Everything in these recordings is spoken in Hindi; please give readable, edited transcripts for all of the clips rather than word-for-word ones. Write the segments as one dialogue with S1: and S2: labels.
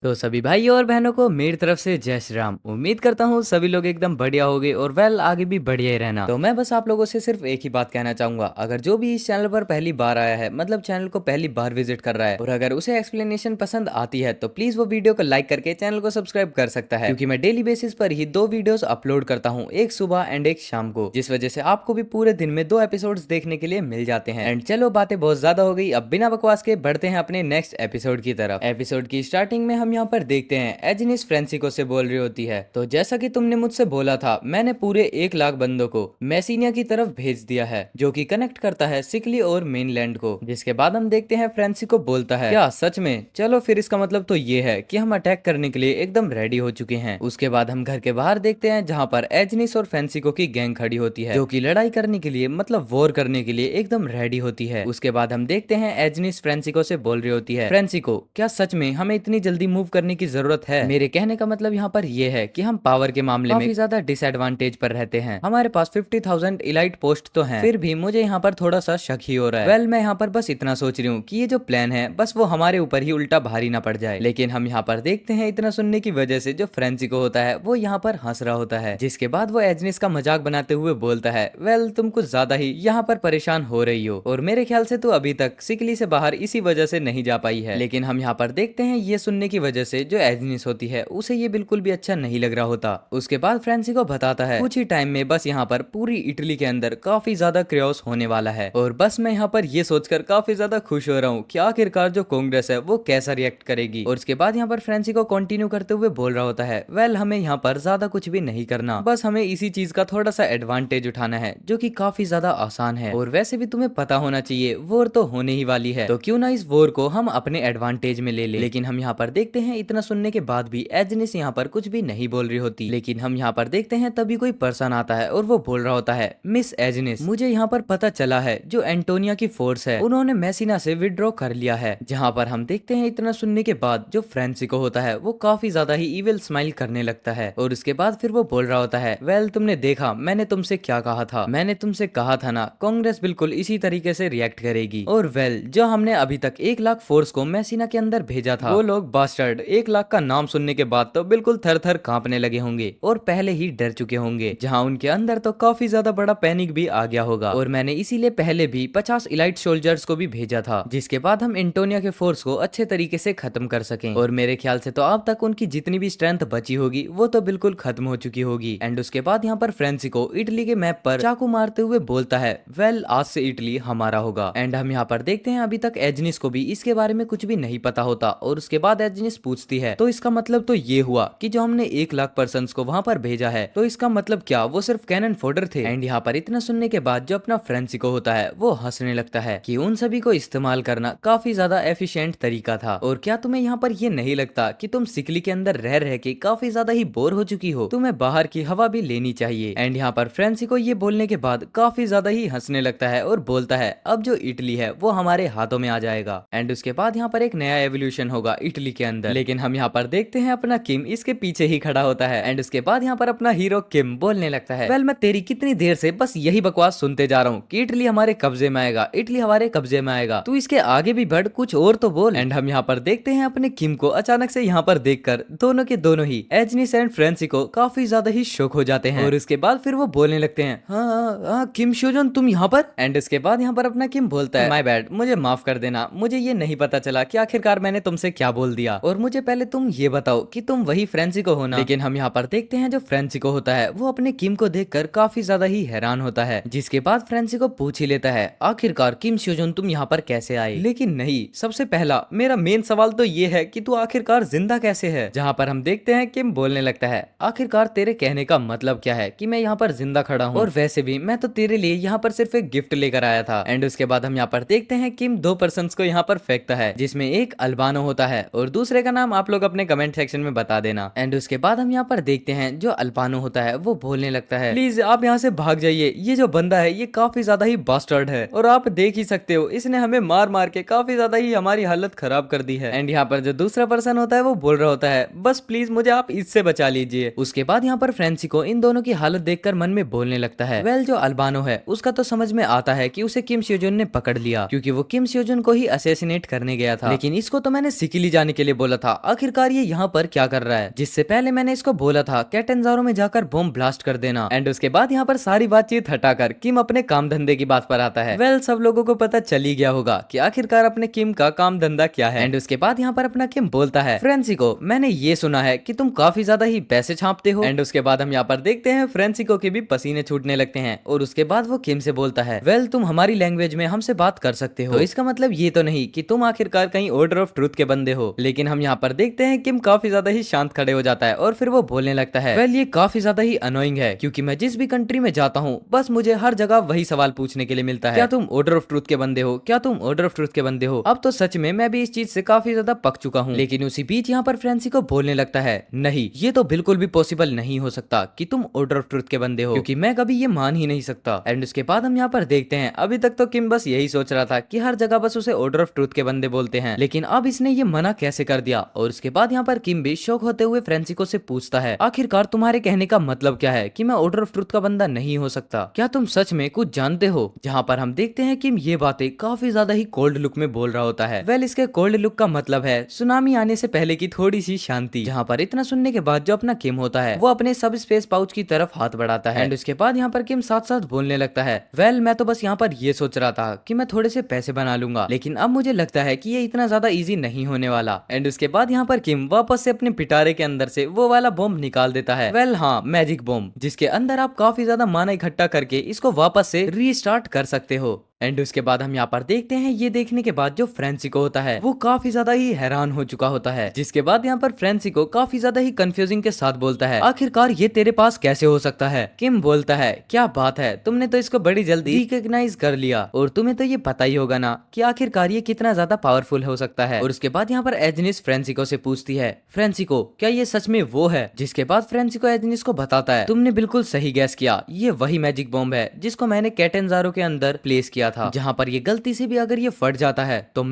S1: तो सभी भाई और बहनों को मेरी तरफ से जय श्री राम। उम्मीद करता हूँ सभी लोग एकदम बढ़िया होंगे और वेल आगे भी बढ़िया ही रहना। तो मैं बस आप लोगों से सिर्फ एक ही बात कहना चाहूंगा, अगर जो भी इस चैनल पर पहली बार आया है, मतलब चैनल को पहली बार विजिट कर रहा है और अगर उसे एक्सप्लेनेशन पसंद आती है, तो प्लीज वो वीडियो को लाइक करके चैनल को सब्सक्राइब कर सकता है, क्योंकि मैं डेली बेसिस पर ही 2 वीडियोस अपलोड करता हूँ, एक सुबह एंड एक शाम को, जिस वजह से आपको भी पूरे दिन में 2 एपिसोड्स देखने के लिए मिल जाते हैं। एंड चलो बातें बहुत ज्यादा हो गई, अब बिना बकवास के बढ़ते हैं अपने नेक्स्ट एपिसोड की तरफ। एपिसोड की स्टार्टिंग में हम यहाँ पर देखते हैं एजनिस फ्रांसिको से बोल रही होती है, तो जैसा कि तुमने मुझसे बोला था, मैंने पूरे 1 लाख बंदों को मैसिनिया की तरफ भेज दिया है, जो कि कनेक्ट करता है सिकली और मेनलैंड को। जिसके बाद हम देखते हैं फ्रांसिको बोलता है, क्या सच में? चलो फिर इसका मतलब तो ये है कि हम अटैक करने के लिए एकदम रेडी हो चुके हैं। उसके बाद हम घर के बाहर देखते हैं, जहाँ पर एजनिस और फ्रांसिको की गैंग खड़ी होती है, जो कि लड़ाई करने के लिए, मतलब वॉर करने के लिए एकदम रेडी होती है। उसके बाद हम देखते हैं एजनिस फ्रांसिको से बोल रही होती है, फ्रांसिको क्या सच में हमें इतनी जल्दी मूव करने की जरूरत है? मेरे कहने का मतलब यहाँ पर ये है कि हम पावर के मामले में काफी ज्यादा डिसएडवांटेज पर रहते हैं। हमारे पास 50,000 इलाइट पोस्ट तो हैं, फिर भी मुझे यहाँ पर थोड़ा सा शक ही हो रहा है। वेल मैं यहाँ पर बस इतना सोच रही हूँ कि ये जो प्लान है बस वो हमारे ऊपर ही उल्टा भारी ना पड़ जाए। लेकिन हम यहाँ पर देखते हैं, इतना सुनने की वजह से जो फ्रांसिको होता है वो यहाँ पर हंस रहा होता है, जिसके बाद वो एजनिस का मजाक बनाते हुए बोलता है, वेल तुम कुछ ज्यादा ही यहाँ पर परेशान हो रही हो और मेरे ख्याल से तो अभी तक सिकली से बाहर इसी वजह से नहीं जा पाई है। लेकिन हम यहाँ पर देखते हैं, ये सुनने की वजह से जो एजनिस होती है उसे ये बिल्कुल भी अच्छा नहीं लग रहा होता। उसके बाद फ्रांसिको बताता है, कुछ ही टाइम में बस यहाँ पर पूरी इटली के अंदर काफी ज्यादा क्रियोस होने वाला है और बस मैं यहाँ पर ये सोचकर काफी ज्यादा खुश हो रहा हूँ कि आखिरकार जो कांग्रेस है वो कैसा रिएक्ट करेगी। और उसके बाद यहाँ पर फ्रांसिको कंटिन्यू करते हुए बोल रहा होता है, वेल हमें यहाँ पर ज्यादा कुछ भी नहीं करना, बस हमें इसी चीज का थोड़ा सा एडवांटेज उठाना है, जो कि काफी ज्यादा आसान है। और वैसे भी तुम्हें पता होना चाहिए वॉर तो होने ही वाली है, तो क्यों ना इस वॉर को हम अपने एडवांटेज में ले लेकिन हम यहाँ पर देखते हैं, इतना सुनने के बाद भी एजनिस यहाँ पर कुछ भी नहीं बोल रही होती। लेकिन हम यहाँ पर देखते हैं, तभी कोई पर्सन आता है और वो बोल रहा होता है, मिस एजनिस मुझे यहाँ पर पता चला है जो एंटोनिया की फोर्स है उन्होंने मैसिना से विड्रॉ कर लिया है। जहाँ पर हम देखते हैं, इतना सुनने के बाद जो फ्रांसिको होता है वो काफी ज्यादा ही इविल स्माइल करने लगता है और उसके बाद फिर वो बोल रहा होता है, वेल तुमने देखा मैंने तुमसे क्या कहा था, मैंने तुमसे कहा था ना कांग्रेस बिल्कुल इसी तरीके से रिएक्ट करेगी। और वेल जो हमने अभी तक 1 लाख फोर्स को मैसिना के अंदर भेजा था, वो लोग बास्टर्ड 1 लाख का नाम सुनने के बाद तो बिल्कुल थर थर कांपने लगे होंगे और पहले ही डर चुके होंगे, जहां उनके अंदर तो काफी ज्यादा बड़ा पैनिक भी आ गया होगा। और मैंने इसीलिए पहले भी 50 इलाइट सोल्जर्स को भी भेजा था, जिसके बाद हम एंटोनिया के फोर्स को अच्छे तरीके से खत्म कर सकें। और मेरे ख्याल से तो अब तक उनकी जितनी भी स्ट्रेंथ बची होगी वो तो बिल्कुल खत्म हो चुकी होगी। एंड उसके बाद यहाँ पर फ्रांसिको इटली के मैप पर चाकू मारते हुए बोलता है, वेल आज से इटली हमारा होगा। एंड हम यहाँ पर देखते हैं, अभी तक एजनिस को भी इसके बारे में कुछ भी नहीं पता होता। और उसके बाद एजनिस पूछती है, तो इसका मतलब तो ये हुआ कि जो हमने 1 लाख पर्सन को वहां पर भेजा है, तो इसका मतलब क्या वो सिर्फ कैनन फोडर थे? एंड यहाँ पर इतना सुनने के बाद जो अपना फ्रांसिको होता है वो हंसने लगता है कि उन सभी को इस्तेमाल करना काफी ज्यादा एफिशिएंट तरीका था। और क्या तुम्हें यहाँ पर ये नहीं लगता कि तुम सिकली के अंदर रह रह के काफी ज्यादा ही बोर हो चुकी हो, तुम्हें बाहर की हवा भी लेनी चाहिए? एंड यहाँ पर फ्रांसिको ये बोलने के बाद काफी ज्यादा ही हंसने लगता है और बोलता है, अब जो इटली है वो हमारे हाथों में आ जाएगा। एंड उसके बाद यहाँ पर एक नया एवोल्यूशन होगा इटली के अंदर। लेकिन हम यहाँ पर देखते हैं, अपना किम इसके पीछे ही खड़ा होता है। एंड उसके बाद यहाँ पर अपना हीरो किम बोलने लगता है, वेल मैं तेरी कितनी देर से बस यही बकवास सुनते जा रहा हूँ कि इटली हमारे कब्जे में आएगा, इटली हमारे कब्जे में आएगा, तू इसके आगे भी बढ़, कुछ और तो बोल। एंड हम यहाँ पर देखते हैं, अपने किम को अचानक से यहाँ पर देखकर दोनों के दोनों ही एजनिस एंड फ्रांसिको काफी ज्यादा ही शॉक हो जाते हैं। और उसके बाद फिर वो बोलने लगते हैं, हाँ हाँ हाँ किम शोजन तुम यहाँ पर? एंड उसके बाद यहाँ पर अपना किम बोलता है, माय बैड, मुझे माफ कर देना, मुझे ये नहीं पता चला कि आखिरकार मैंने तुमसे क्या बोल दिया, और मुझे पहले तुम ये बताओ कि तुम वही फ्रांसिको हो ना? लेकिन हम यहाँ पर देखते हैं, जो फ्रांसिको होता है वो अपने किम को देखकर काफी ज्यादा ही हैरान होता है, जिसके बाद फ्रांसिको पूछ ही लेता है, आखिरकार किम शोजन तुम यहाँ पर कैसे आए? लेकिन नहीं, सबसे पहला मेरा मेन सवाल तो ये है कि तू आखिरकार जिंदा कैसे है? जहाँ पर हम देखते हैं किम बोलने लगता है, आखिरकार तेरे कहने का मतलब क्या है कि मैं यहाँ पर जिंदा खड़ा हूँ, और वैसे भी मैं तो तेरे लिए यहाँ पर सिर्फ एक गिफ्ट लेकर आया था। एंड उसके बाद हम यहाँ पर देखते हैं, किम 2 पर्सन्स को यहाँ पर फेंकता है, जिसमें एक अल्बानो होता है और दूसरे का नाम आप लोग अपने कमेंट सेक्शन में बता देना। एंड उसके बाद हम यहाँ पर देखते हैं, जो अल्बानो होता है वो बोलने लगता है, प्लीज आप यहाँ से भाग जाइए, ये जो बंदा है ये काफी ज्यादा ही बास्टर्ड है और आप देख ही सकते हो इसने हमें मार मार के काफी ज्यादा ही हमारी हालत खराब कर दी है। एंड यहाँ पर जो दूसरा पर्सन होता है वो बोल रहा होता है, बस प्लीज मुझे आप इससे बचा लीजिए। उसके बाद यहाँ पर फ्रांसिको इन दोनों की हालत देखकर मन में बोलने लगता है, वेल जो अल्बानो है उसका तो समझ में आता है कि उसे किम श्योजन ने पकड़ लिया, क्योंकि वो किम श्योजन को ही असैसिनेट करने गया था, लेकिन इसको तो मैंने सिकिली जाने के लिए बोला बोला था, आखिरकार ये यहाँ पर क्या कर रहा है, जिससे पहले मैंने इसको बोला था कैटेंजारो में जाकर बॉम्ब ब्लास्ट कर देना। एंड उसके बाद यहाँ पर सारी बातचीत हटाकर किम अपने काम धंधे की बात पर आता है। वेल सब लोगों को पता चल ही गया होगा कि आखिरकार अपने किम का काम धंधा क्या है। एंड उसके बाद यहाँ पर अपना किम बोलता है, फ्रेंसिको मैंने ये सुना है कि तुम काफी ज्यादा ही पैसे छापते हो। एंड उसके बाद हम यहाँ पर देखते हैं फ्रेंसिको के भी पसीने छूटने लगते हैं और उसके बाद वो किम से बोलता है, वेल तुम हमारी लैंग्वेज में हमसे बात कर सकते हो, तो इसका मतलब ये तो नहीं कि तुम आखिरकार कहीं ऑर्डर ऑफ ट्रूथ के बंदे हो। लेकिन हम यहाँ पर देखते हैं किम काफी ज्यादा ही शांत खड़े हो जाता है और फिर वो बोलने लगता है, वेल ये काफी ज्यादा ही अनोइंग है क्योंकि मैं जिस भी कंट्री में जाता हूँ बस मुझे हर जगह वही सवाल पूछने के लिए मिलता है, क्या तुम ऑर्डर ऑफ ट्रूथ के बंदे हो, क्या तुम ऑर्डर ऑफ ट्रूथ के बंदे हो। अब तो सच में मैं भी इस चीज से काफी ज्यादा पक चुका हूँ। लेकिन उसी बीच यहाँ पर फ्रेंसिको बोलने लगता है, नहीं ये तो बिल्कुल भी पॉसिबल नहीं हो सकता कि तुम ऑर्डर ऑफ ट्रूथ के बंदे हो, क्योंकि मैं कभी ये मान ही नहीं सकता। एंड उसके बाद हम यहाँ पर देखते हैं अभी तक तो किम बस यही सोच रहा था कि हर जगह बस उसे ऑर्डर ऑफ ट्रूथ के बंदे बोलते हैं, लेकिन अब इसने ये मना कैसे कर दिया। और उसके बाद यहाँ पर किम भी शौक होते हुए फ्रेंसिको से पूछता है, आखिरकार तुम्हारे कहने का मतलब क्या है कि मैं ऑर्डर ऑफ ट्रूथ का बंदा नहीं हो सकता, क्या तुम सच में कुछ जानते हो। जहाँ पर हम देखते हैं किम ये बातें काफी ज्यादा ही कोल्ड लुक में बोल रहा होता है। वेल इसके कोल्ड लुक का मतलब है सुनामी आने से पहले की थोड़ी सी शांति। जहाँ पर इतना सुनने के बाद जो अपना किम होता है वो अपने सब स्पेस पाउच की तरफ हाथ बढ़ाता है। एंड उसके बाद यहाँ पर किम साथ साथ बोलने लगता है, वेल मैं तो बस यहाँ पर ये सोच रहा था कि मैं थोड़े से पैसे बना लूंगा, लेकिन अब मुझे लगता है कि ये इतना ज्यादा इजी नहीं होने वाला। एंड उसके बाद यहाँ पर किम वापस से अपने पिटारे के अंदर से वो वाला बॉम्ब निकाल देता है। वेल हाँ मैजिक बॉम्ब, जिसके अंदर आप काफी ज्यादा माना इकट्ठा करके इसको वापस से रीस्टार्ट कर सकते हो। एंड उसके बाद हम यहाँ पर देखते हैं ये देखने के बाद जो फ्रेंसिको होता है वो काफी ज्यादा ही हैरान हो चुका होता है, जिसके बाद यहाँ पर फ्रेंसिको काफी ज्यादा ही कंफ्यूजिंग के साथ बोलता है, आखिरकार ये तेरे पास कैसे हो सकता है। किम बोलता है, क्या बात है, तुमने तो इसको बड़ी जल्दी रिकॉग्नाइज कर लिया और तुम्हें तो ये पता ही होगा ना कि आखिरकार ये कितना ज्यादा पावरफुल हो सकता है। और उसके बाद यहाँ पर एजनिस फ्रेंसिको से पूछती है, फ्रेंसिको क्या ये सच में वो है। जिसके बाद फ्रेंसिको एजनिस को बताता है, तुमने बिल्कुल सही गैस किया, ये वही मैजिक बॉम्ब है जिसको मैंने कैटेंजारो के अंदर प्लेस किया था। जहाँ पर ये गलती से भी अगर ये फट जाता है तो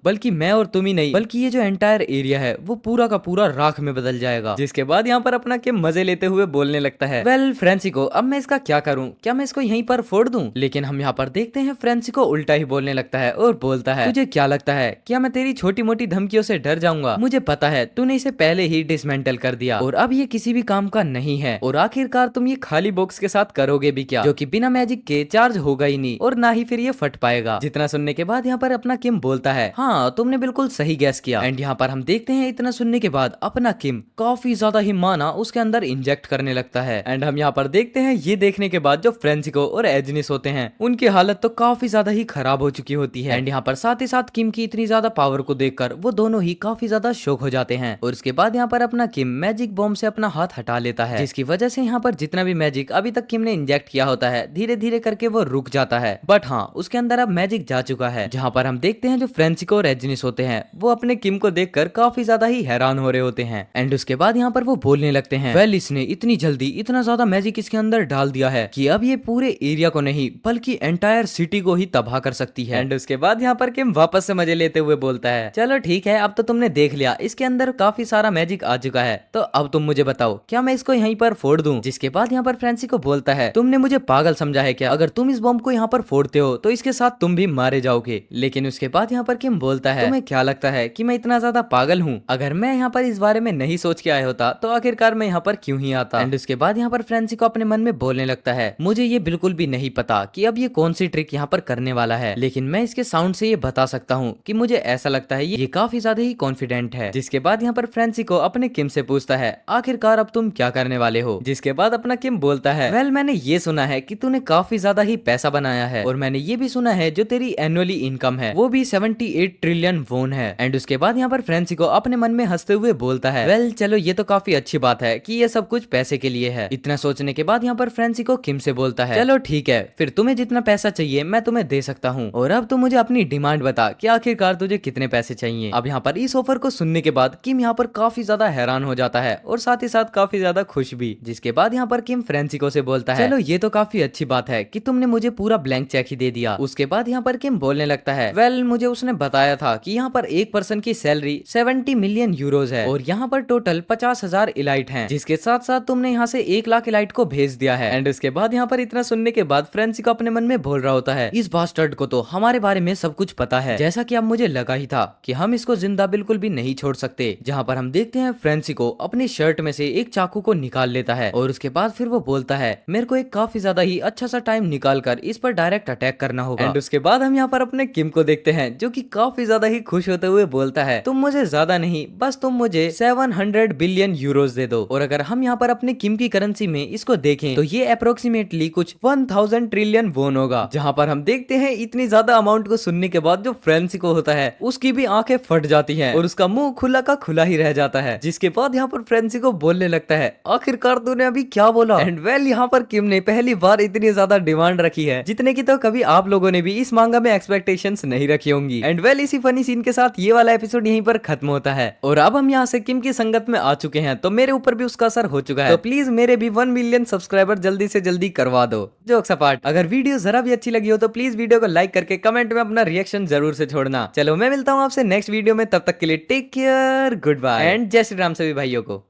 S1: बल्कि मैं और तुम ही नहीं बल्कि ये जो एंटायर एरिया है वो पूरा का पूरा राख में बदल जाएगा। जिसके बाद यहाँ पर अपना के मजे लेते हुए बोलने लगता है, वेल फ्रेंसिको अब मैं इसका क्या करूँ, क्या मैं इसको यहीं पर फोड़ दूं। लेकिन हम यहाँ पर देखते हैं फ्रेंसिको उल्टा ही बोलने लगता है और बोलता है, तुझे क्या लगता है क्या मैं तेरी छोटी मोटी धमकियों से डर जाऊंगा। मुझे पता है तूने इसे पहले ही डिसमेंटल कर दिया और अब ये किसी भी काम का नहीं है और आखिरकार तुम ये खाली बॉक्स के साथ करोगे भी क्या, जो कि बिना मैजिक के चार्ज होगा ही नहीं और ना ही फिर ये फट पाएगा। जितना सुनने के बाद यहाँ पर अपना किम बोलता है, हाँ तुमने बिल्कुल सही गैस किया। एंड यहाँ पर हम देखते हैं इतना सुनने के बाद अपना किम काफी ज्यादा ही माना उसके अंदर इंजेक्ट करने लगता है। एंड हम यहाँ पर देखते हैं ये देखने के बाद जो फ्रेंसिको और एजनिस होते हैं उनकी हालत तो काफी ज्यादा ही खराब हो चुकी होती है। एंड यहाँ पर साथ ही साथ किम की इतनी ज्यादा पावर को देखकर वो दोनों ही काफी ज्यादा शॉक हो जाते हैं। और उसके बाद यहाँ पर अपना किम मैजिक बॉम्ब से अपना हाथ हटा लेता है, जिसकी वजह से यहाँ पर जितना भी मैजिक अभी तक किम ने इंजेक्ट किया होता है धीरे धीरे करके वो रुक जाता है। बट हाँ उसके अंदर अब मैजिक जा चुका है। जहाँ पर हम देखते हैं जो फ्रेंसिको और एजनिस होते हैं वो अपने किम को देखकर काफी ज्यादा ही हैरान हो रहे होते हैं। एंड उसके बाद यहाँ पर वो बोलने लगते हैं, वेल इसने इतनी जल्दी इतना ज्यादा मैजिक इसके अंदर डाल दिया है कि अब ये पूरे एरिया को नहीं बल्कि एंटायर सिटी को ही तबाह कर सकती है। एंड उसके बाद यहाँ पर किम वापस से मजे लेते हुए बोलता है, चलो ठीक है अब तो तुमने देख लिया इसके अंदर काफी सारा मैजिक आ चुका है, तो अब तुम मुझे बताओ क्या मैं इसको यहीं पर फोड़ दूं। जिसके बाद यहाँ पर फ्रेंसिको बोलता है, तुमने मुझे पागल समझा है क्या, अगर तुम इस बॉम्ब को यहाँ पर फोड़ते हो तो इसके साथ तुम भी मारे जाओगे। लेकिन उसके बाद यहाँ पर किम बोलता है, तुम्हें क्या लगता है कि मैं इतना ज्यादा पागल हूँ, अगर मैं यहाँ पर इस बारे में नहीं सोच के आया होता तो आखिरकार मैं यहाँ पर क्यों ही आता। एंड उसके बाद यहाँ पर फ्रेंसिको अपने मन में बोलने लगता है, मुझे ये बिल्कुल भी नहीं पता कि अब ये कौन सी ट्रिक यहाँ पर करने वाला है, लेकिन मैं इसके साउंड से ये बता सकता हूँ कि मुझे ऐसा लगता है ये काफी ज्यादा ही कॉन्फिडेंट है। जिसके बाद यहाँ पर फ्रेंसिको अपने किम से पूछता है, आखिरकार अब तुम क्या करने वाले हो। जिसके बाद अपना किम बोलता है, वेल मैंने ये सुना है कि तूने काफी ज्यादा ही पैसा बनाया है और मैंने ये भी सुना है जो तेरी एनुअली इनकम है वो भी 78 ट्रिलियन वोन है। एंड उसके बाद यहाँ पर फ्रेंसिको अपने मन में हंसते हुए बोलता है, वेल चलो ये तो काफी अच्छी बात है कि ये सब कुछ पैसे के लिए है। इतना सोचने के बाद यहाँ पर फ्रेंसिको किम से बोलता है, चलो ठीक है फिर तुम्हें जितना पैसा चाहिए मैं तुम्हें दे सकता हूँ और अब तुम मुझे अपनी डिमांड बता कि आखिरकार तुझे कितने पैसे चाहिए। अब यहाँ पर इस ऑफर को सुनने के बाद किम यहाँ पर काफी ज्यादा हैरान हो जाता है और साथ ही साथ काफी ज्यादा खुश भी। जिसके बाद यहाँ पर किम फ्रेंसिको से बोलता है, चलो ये तो काफी अच्छी बात है कि तुमने मुझे पूरा ब्लैंक चेक चेक ही दे दिया। उसके बाद यहाँ पर किम बोलने लगता है, वेल मुझे उसने बताया था कि यहाँ पर एक पर्सन की सैलरी 70 मिलियन यूरोज है और यहाँ पर टोटल 50,000 इलाइट हैं, जिसके साथ साथ तुमने यहाँ से 1 लाख इलाइट को भेज दिया है। एंड उसके बाद यहाँ पर इतना सुनने के बाद फ्रेंसिको अपने मन में बोल रहा होता है, इस बास्टर्ड को तो हमारे बारे में सब कुछ पता है, जैसा कि अब मुझे लगा ही था कि हम इसको जिंदा बिल्कुल भी नहीं छोड़ सकते। जहाँ पर हम देखते हैं फ्रेंसिको अपनी शर्ट में से एक चाकू को निकाल लेता है और उसके बाद फिर वो बोलता है, मेरे को एक काफी ज्यादा ही अच्छा सा टाइम निकाल कर इस पर डायरेक्ट अटैक करना होगा। एंड उसके बाद हम यहाँ पर अपने किम को देखते हैं जो कि काफी ज्यादा ही खुश होते हुए बोलता है, तुम मुझे ज्यादा नहीं बस तुम मुझे 700 बिलियन यूरोज दे दो। और अगर हम यहाँ पर अपने किम की करेंसी में इसको देखें तो ये अप्रोक्सीमेटली कुछ 1000 ट्रिलियन वोन होगा। जहाँ पर हम देखते हैं इतनी ज्यादा अमाउंट को सुनने के बाद जो फ्रेंसिको होता है उसकी भी आंखें फट जाती हैं और उसका मुंह खुला का खुला ही रह जाता है। जिसके बाद यहाँ पर फ्रेंसिको बोलने लगता है, आखिरकार तूने अभी क्या बोला? एंड वेल यहाँ पर किम ने पहली बार इतनी ज्यादा डिमांड रखी है जितने की तो कभी आप लोगों ने भी इस मांगा में एक्सपेक्टेशंस नहीं रखी होंगी। एंड वेल इसी फनी सीन के साथ ये वाला एपिसोड यहीं पर खत्म होता है और अब हम यहाँ से किम की संगत में आ चुके हैं तो मेरे ऊपर भी उसका असर हो चुका है। तो प्लीज मेरे भी 1 मिलियन सब्सक्राइबर जल्दी से जल्दी करवा दो। जोक्स अपार्ट, अगर वीडियो जरा भी अच्छी लगी हो तो प्लीज वीडियो को लाइक करके कमेंट में अपना रिएक्शन जरूर से छोड़ना। चलो मैं मिलता हूँ आपसे नेक्स्ट वीडियो में, तब तक के लिए take care, goodbye and जय श्री राम सभी भाइयों को।